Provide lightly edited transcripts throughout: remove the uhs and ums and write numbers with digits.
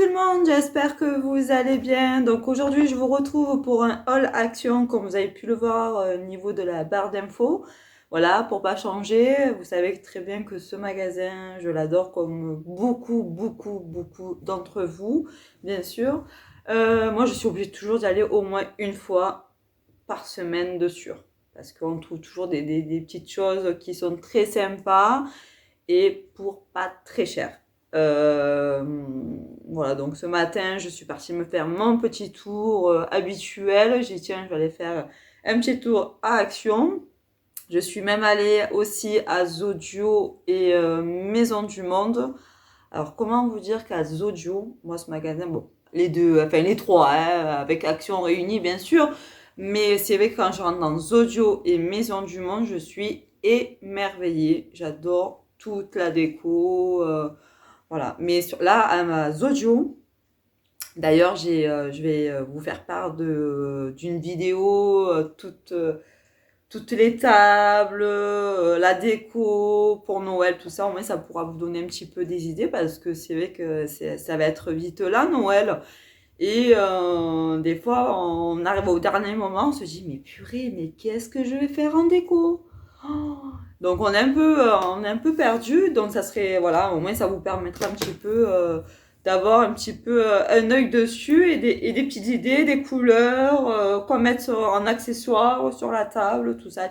tout le monde, j'espère que vous allez bien. Donc aujourd'hui, je vous retrouve pour un haul action, comme vous avez pu le voir au niveau de la barre d'infos. Voilà, pour pas changer, vous savez très bien que ce magasin, je l'adore comme beaucoup d'entre vous, bien sûr. Moi, je suis obligée toujours d'y aller au moins une fois par semaine de sûr. Parce qu'on trouve toujours des petites choses qui sont très sympas et pour pas très cher. Euh, voilà, donc ce matin, je suis partie me faire mon petit tour habituel. J'ai dit, tiens, je vais aller faire un petit tour à Action. Je suis même allée aussi à Zodio et Maison du Monde. Alors, comment vous dire qu'à Zodio, moi, ce magasin, bon, les deux, enfin les trois, hein, avec Action réunie, bien sûr. Mais c'est vrai que quand je rentre dans Zodio et Maison du Monde, je suis émerveillée. J'adore toute la déco. Voilà. Mais là, à Zodio, d'ailleurs, je vais vous faire part d'une vidéo toutes les tables, la déco pour Noël, tout ça. Au moins, ça pourra vous donner un petit peu des idées parce que c'est vrai que ça va être vite là, Noël. Et des fois, on arrive au dernier moment, on se dit, mais purée, mais qu'est-ce que je vais faire en déco? Oh. Donc on est un peu perdu. Donc ça serait, voilà, au moins ça vous permettra un petit peu d'avoir un petit peu un œil dessus et des petites idées, des couleurs, quoi mettre en accessoire sur la table, tout ça.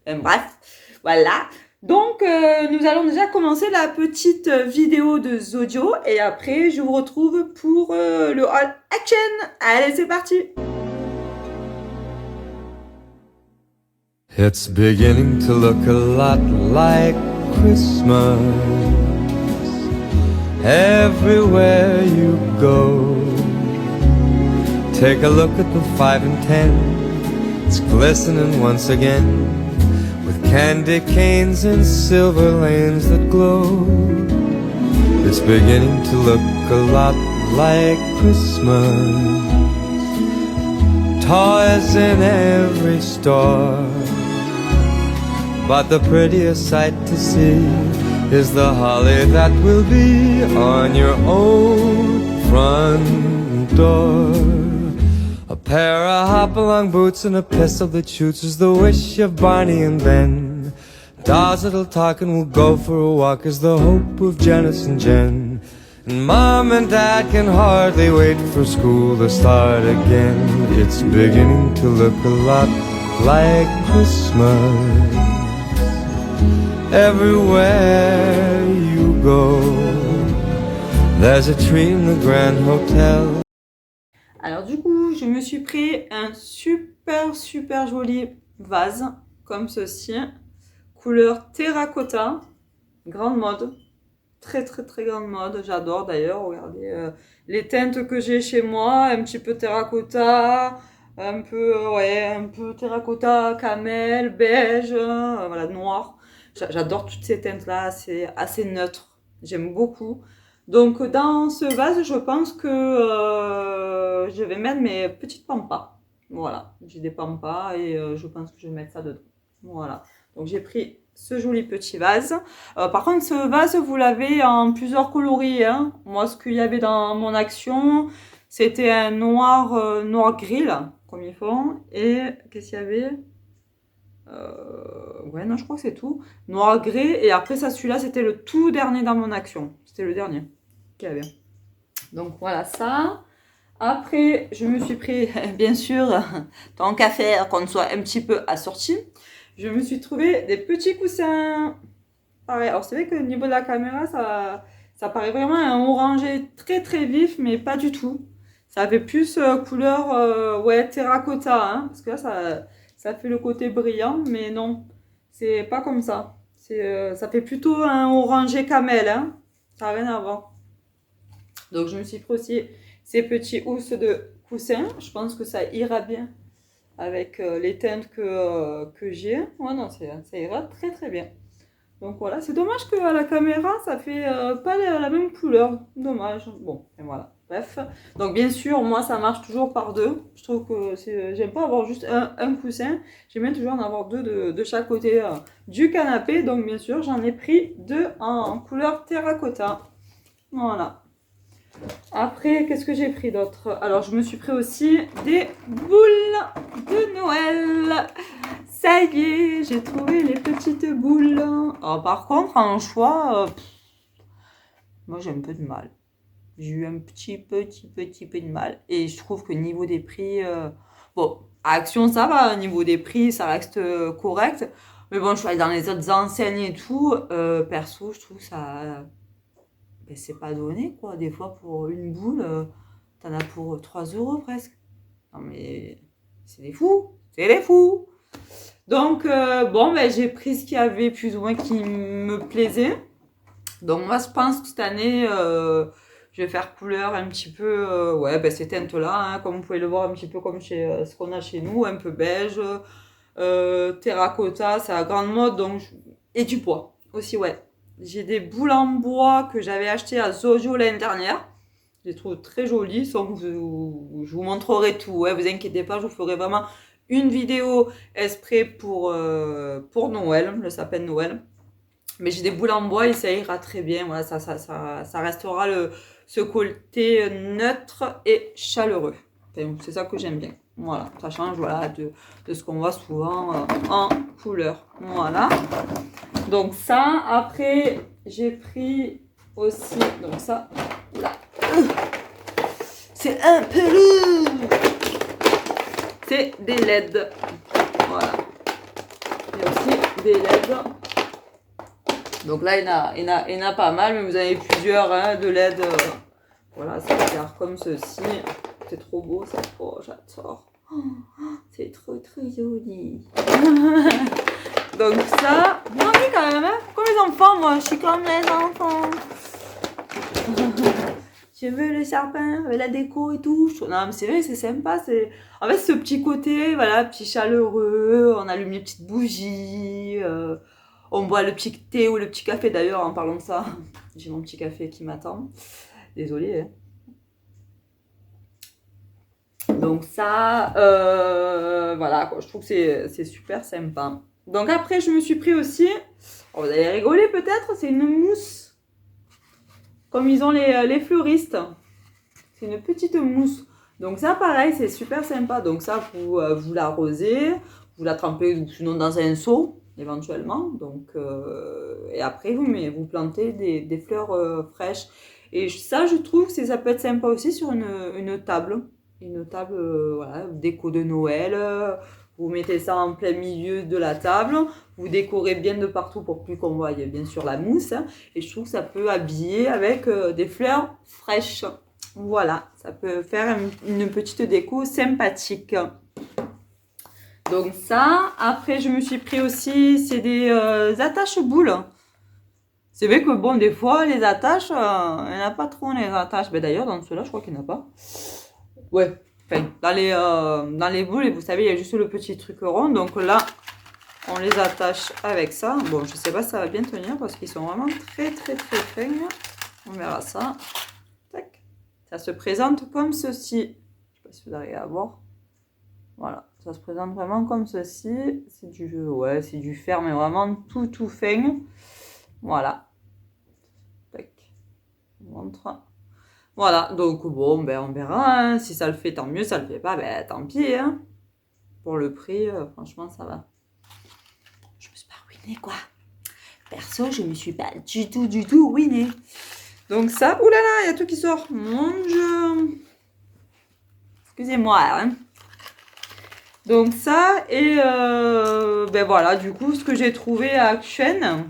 Bref, voilà. Donc, nous allons déjà commencer la petite vidéo de Zodio et après, je vous retrouve pour le All Action. Allez, c'est parti! It's beginning to look a lot like Christmas everywhere you go. Take a look at the 5 and 10. It's glistening once again with candy canes and silver lanes that glow. It's beginning to look a lot like Christmas. Toys in every store. But the prettiest sight to see is the holly that will be on your own front door. A pair of hop-along boots and a pistol that shoots is the wish of Barney and Ben. Dolls that'll talk and will go for a walk is the hope of Janice and Jen. And Mom and Dad can hardly wait for school to start again. It's beginning to look a lot like Christmas everywhere you go. There's a tree in the Grand Hotel. Alors du coup, je me suis pris un super joli vase comme ceci, couleur terracotta, grande mode, très grande mode, j'adore d'ailleurs. Regardez les teintes que j'ai chez moi, un petit peu terracotta, un peu terracotta, camel, beige, voilà, noir. J'adore toutes ces teintes là, c'est assez neutre, j'aime beaucoup. Donc dans ce vase, je pense que je vais mettre mes petites pampas. Voilà, j'ai des pampas et je pense que je vais mettre ça dedans. Voilà, donc j'ai pris ce joli petit vase. Par contre, ce vase, vous l'avez en plusieurs coloris, hein. Moi, ce qu'il y avait dans mon action, c'était un noir gris, là, comme ils font. Et qu'est-ce qu'il y avait? Ouais, non, je crois que c'est tout. Noir gris. Et après, ça, celui-là, c'était le tout dernier dans mon action. C'était le dernier qu'il y avait. Donc, voilà ça. Après, je me suis pris, bien sûr, tant qu'à faire qu'on soit un petit peu assorti, je me suis trouvé des petits coussins. Pareil, alors c'est vrai que au niveau de la caméra, ça paraît vraiment un orangé très vif, mais pas du tout. Ça fait plus couleur ouais, terracotta, hein, parce que là, ça fait le côté brillant, mais non, c'est pas comme ça. Ça fait plutôt un orangé camel, hein. Ça n'a rien à voir. Donc je me suis pris aussi ces petits housses de coussins. Je pense que ça ira bien avec les teintes que j'ai. Ouais, non, ça ira très bien. Donc voilà, c'est dommage qu'à la caméra, ça fait pas la même couleur. Dommage. Bon, et voilà. Bref. Donc bien sûr, moi, ça marche toujours par deux. Je trouve que j'aime pas avoir juste un coussin. J'aime bien toujours en avoir deux de chaque côté du canapé. Donc bien sûr, j'en ai pris deux en couleur terracotta. Voilà. Après, qu'est-ce que j'ai pris d'autre? Alors, je me suis pris aussi des boules de Noël. Ça y est, j'ai trouvé les petites boules. Alors, par contre, en choix, moi j'ai un peu de mal. J'ai eu un petit peu de mal. Et je trouve que niveau des prix, bon, à Action ça va, niveau des prix ça reste correct. Mais bon, je suis allée dans les autres enseignes et tout. Perso, je trouve que ça, ben, c'est pas donné quoi. Des fois pour une boule, t'en as pour 3 euros presque. Non mais c'est des fous, c'est des fous. Donc bon, ben j'ai pris ce qu'il y avait plus ou moins qui me plaisait. Donc moi je pense que cette année je vais faire couleur un petit peu ouais ben ces teintes là hein, comme vous pouvez le voir un petit peu comme chez ce qu'on a chez nous, un peu beige, terracotta, c'est à grande mode donc et du bois aussi ouais. J'ai des boules en bois que j'avais acheté à Zojo l'année dernière. Je les trouve très jolies, donc je vous montrerai tout, ouais, vous inquiétez pas, je vous ferai vraiment une vidéo exprès pour Noël, le sapin de Noël. Mais j'ai des boules en bois et ça ira très bien. Voilà, ça restera ce côté neutre et chaleureux. Enfin, c'est ça que j'aime bien. Voilà, ça change voilà, de ce qu'on voit souvent en couleur. Voilà. Donc ça, après, j'ai pris aussi, donc ça, là. C'est un peu lourd. C'est des LED. Voilà. Il y a aussi des LED. Donc là, il y en a pas mal, mais vous avez plusieurs hein, de LED. Voilà, ça va faire comme ceci. C'est trop beau, ça. Oh, j'adore. Oh, c'est trop, trop joli. Donc ça, j'ai envie quand même, hein. Comme les enfants, moi. Je suis comme les enfants. Je veux le sapin, avec la déco et tout. Non, mais c'est vrai, c'est sympa. En fait, ce petit côté, voilà, petit chaleureux. On allume les petites bougies. On boit le petit thé ou le petit café d'ailleurs en parlant de ça. J'ai mon petit café qui m'attend. Désolée. Hein. Donc ça, voilà, quoi, je trouve que c'est super sympa. Donc après, je me suis pris aussi, oh, vous allez rigoler peut-être, c'est une mousse. Comme ils ont les fleuristes. C'est une petite mousse. Donc ça, pareil, c'est super sympa. Donc ça, vous l'arrosez, vous la trempez sinon dans un seau éventuellement. Donc, et après, vous plantez des fleurs fraîches. Et ça, je trouve que ça peut être sympa aussi sur une table. Une table, voilà, déco de Noël. Vous mettez ça en plein milieu de la table. Vous décorez bien de partout pour plus qu'on voie bien sûr la mousse. Et je trouve que ça peut habiller avec des fleurs fraîches. Voilà, ça peut faire une petite déco sympathique. Donc ça, après je me suis pris aussi, c'est des attaches-boules. C'est vrai que bon, des fois, les attaches, il n'y en a pas trop les attaches. Ben, d'ailleurs, dans ceux-là, je crois qu'il n'y en a pas. Ouais, enfin, dans les boules, vous savez, il y a juste le petit truc rond. Donc là, on les attache avec ça. Bon, je sais pas si ça va bien tenir parce qu'ils sont vraiment très, très, très fins. On verra ça. Tac. Ça se présente comme ceci. Je sais pas si vous arrivez à voir. Voilà, ça se présente vraiment comme ceci. C'est du fer, mais vraiment tout fin. Voilà. Tac. Je vous montre. Voilà, donc bon, ben on verra. Hein. Si ça le fait, tant mieux. Ça le fait pas, ben tant pis. Hein. Pour le prix, franchement, ça va. Je me suis pas ruinée, quoi. Perso, je me suis pas du tout ruinée. Donc ça, oulala, il y a tout qui sort. Mon Dieu. Excusez-moi. Hein. Donc ça, et ben voilà, du coup, ce que j'ai trouvé à Action.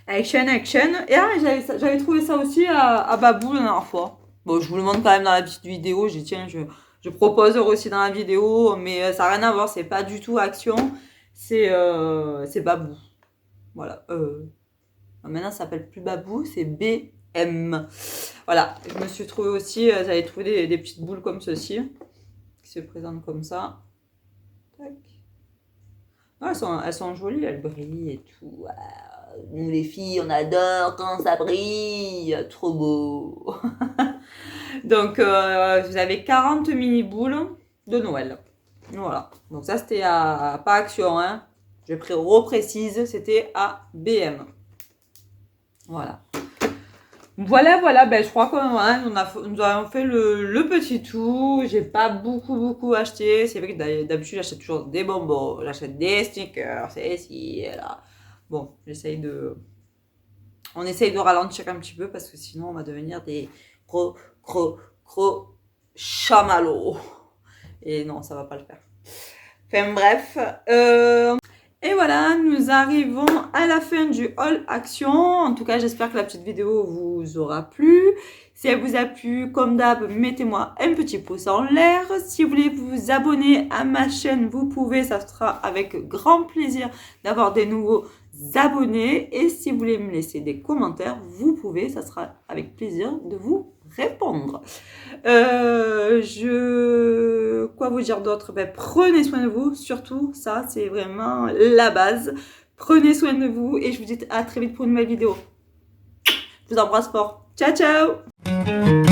Et ah, j'avais trouvé ça aussi à Babou la dernière fois. Bon, je vous le montre quand même dans la petite vidéo. Je proposerai aussi dans la vidéo, mais ça n'a rien à voir. C'est pas du tout Action. C'est Babou. Voilà. Maintenant, ça s'appelle plus Babou, c'est BM. Voilà. Je me suis trouvé aussi, j'avais trouvé des petites boules comme ceci, qui se présentent comme ça. Tac. Non, elles sont jolies, elles brillent et tout. Nous les filles, on adore quand ça brille. Trop beau. Donc, vous avez 40 mini boules de Noël. Voilà. Donc ça, c'était pas Action, hein. Reprécise, c'était à BM. Voilà. Voilà, ben, je crois nous avons fait le petit tour. J'ai pas beaucoup acheté. C'est vrai que d'habitude, j'achète toujours des bonbons, j'achète des sneakers, c'est ici et là. Bon, on essaye de ralentir un petit peu parce que sinon, on va devenir des gros chamallows. Et non, ça va pas le faire. Enfin bref, et voilà, nous arrivons à la fin du haul action. En tout cas, j'espère que la petite vidéo vous aura plu. Si elle vous a plu, comme d'hab, mettez-moi un petit pouce en l'air. Si vous voulez vous abonner à ma chaîne, vous pouvez. Ça sera avec grand plaisir d'avoir des nouveaux abonnés. Et si vous voulez me laisser des commentaires, vous pouvez. Ça sera avec plaisir de vous répondre. Quoi vous dire d'autre? Ben, prenez soin de vous, surtout, ça c'est vraiment la base. Prenez soin de vous et je vous dis à très vite pour une nouvelle vidéo. Je vous embrasse fort. Ciao, ciao!